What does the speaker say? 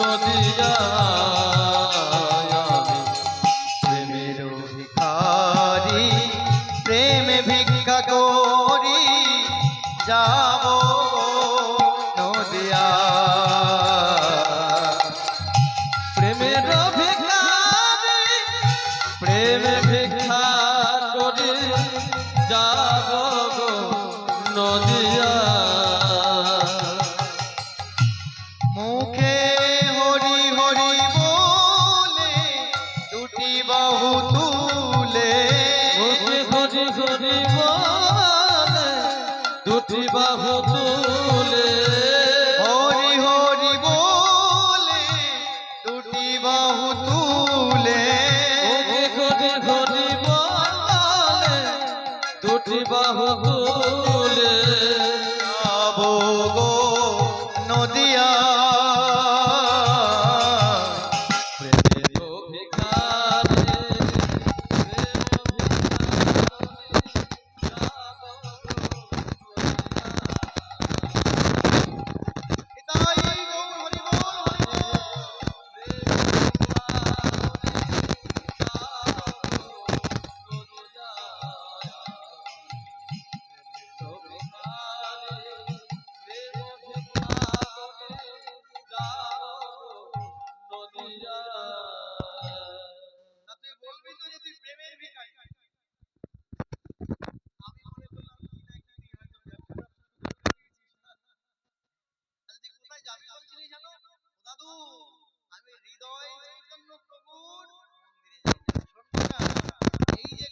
নদিয়া প্রেমের ভিখারি প্রেমে ভিক্ষা করি যাব নদিয়া প্রেমের ভিখারি প্রেমে ভিক্ষা করি যাব নদিয়া মুখে হরি হরি বলে দুটি বাহু তুলে মুখে হরি হরি বলে দুটি বাহু তুলে হরি হরি বলে দুটি বাহু তুলে মুখে হরি হরি বলে দুটি বাহু তুলে যাব গো নদিয়া প্রেমের ভিখারি নিতাই গৌর হরি বল হরি বল। তা তুই বলবি তো যে তুই প্রেমের ভিখারি। আমি মনে করলাম কি না কি হয়তো ব্যবসা শুরু করে দিয়েছিস। আচ্ছা তুই কোথায় যাবি বলছিলি জানো? ও দাদু আমি হৃদয় চৈতন্য প্রভুর মন্দিরে যাই। শোন না, এই যে